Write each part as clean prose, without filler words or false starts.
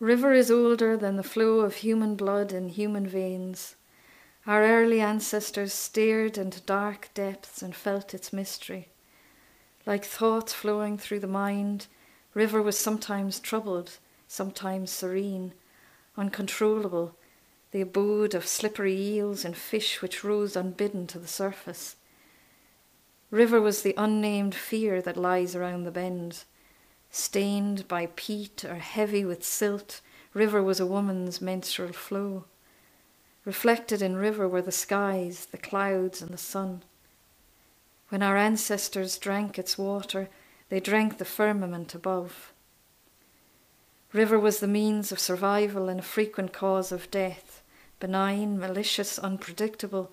River is older than the flow of human blood in human veins. Our early ancestors stared into dark depths and felt its mystery. Like thoughts flowing through the mind, river was sometimes troubled, sometimes serene, uncontrollable, the abode of slippery eels and fish which rose unbidden to the surface. River was the unnamed fear that lies around the bend. Stained by peat or heavy with silt, river was a woman's menstrual flow. Reflected in river were the skies, the clouds, and the sun. When our ancestors drank its water, they drank the firmament above. River was the means of survival and a frequent cause of death, benign, malicious, unpredictable,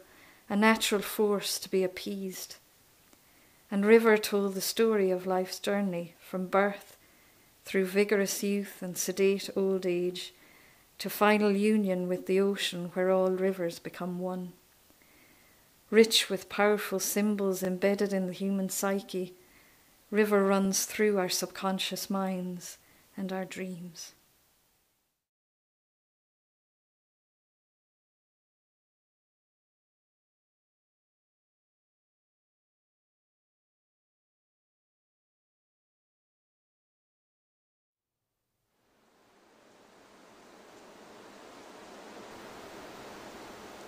a natural force to be appeased. And river told the story of life's journey, from birth, through vigorous youth and sedate old age, to final union with the ocean where all rivers become one. Rich with powerful symbols embedded in the human psyche, river runs through our subconscious minds and our dreams.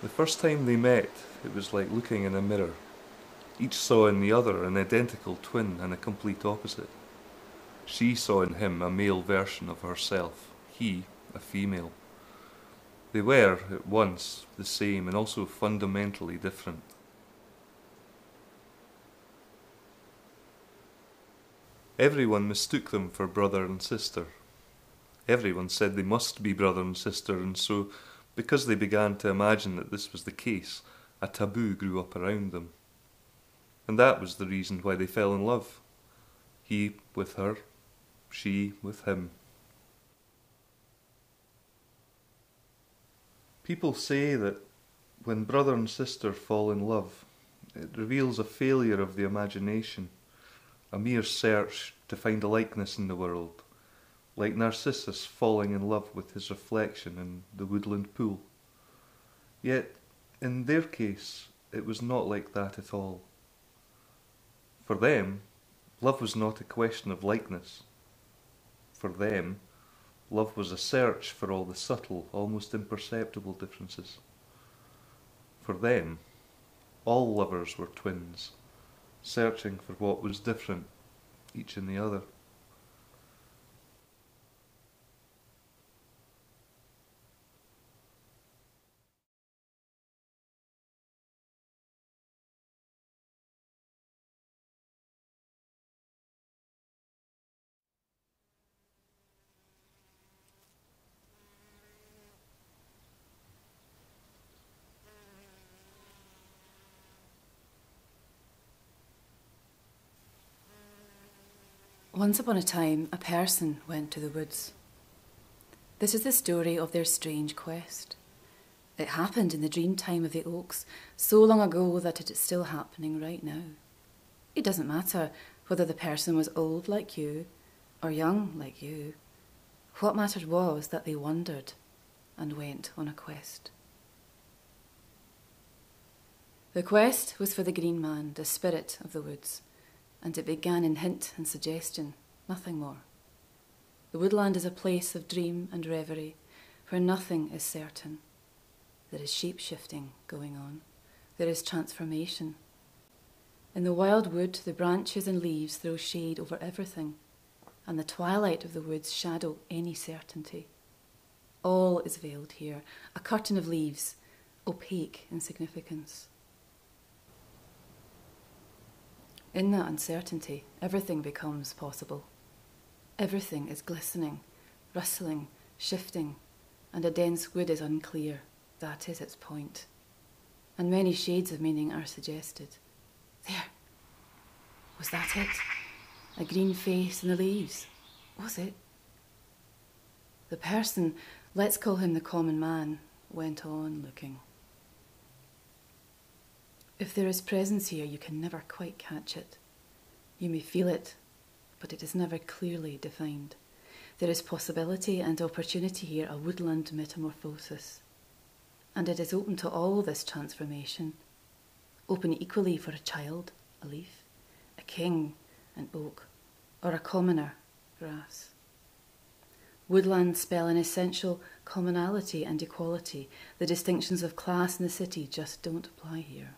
The first time they met, it was like looking in a mirror. Each saw in the other an identical twin and a complete opposite. She saw in him a male version of herself, he a female. They were, at once, the same and also fundamentally different. Everyone mistook them for brother and sister. Everyone said they must be brother and sister, and so, because they began to imagine that this was the case, a taboo grew up around them. And that was the reason why they fell in love. He with her, she with him. People say that when brother and sister fall in love, it reveals a failure of the imagination, a mere search to find a likeness in the world, like Narcissus falling in love with his reflection in the woodland pool. Yet, in their case, it was not like that at all. For them, love was not a question of likeness. For them, love was a search for all the subtle, almost imperceptible differences. For them, all lovers were twins, searching for what was different, each in the other. Once upon a time, a person went to the woods. This is the story of their strange quest. It happened in the dream time of the oaks, so long ago that it is still happening right now. It doesn't matter whether the person was old like you or young like you. What mattered was that they wandered and went on a quest. The quest was for the green man, the spirit of the woods, and it began in hint and suggestion, nothing more. The woodland is a place of dream and reverie, where nothing is certain. There is shape-shifting going on. There is transformation. In the wild wood, the branches and leaves throw shade over everything, and the twilight of the woods shadow any certainty. All is veiled here, a curtain of leaves, opaque in significance. In that uncertainty, everything becomes possible. Everything is glistening, rustling, shifting, and a dense wood is unclear. That is its point. And many shades of meaning are suggested. There. Was that it? A green face in the leaves. Was it? The person, let's call him the common man, went on looking. If there is presence here, you can never quite catch it. You may feel it, but it is never clearly defined. There is possibility and opportunity here, a woodland metamorphosis. And it is open to all this transformation, open equally for a child, a leaf, a king, an oak, or a commoner, grass. Woodlands spell an essential commonality and equality. The distinctions of class in the city just don't apply here.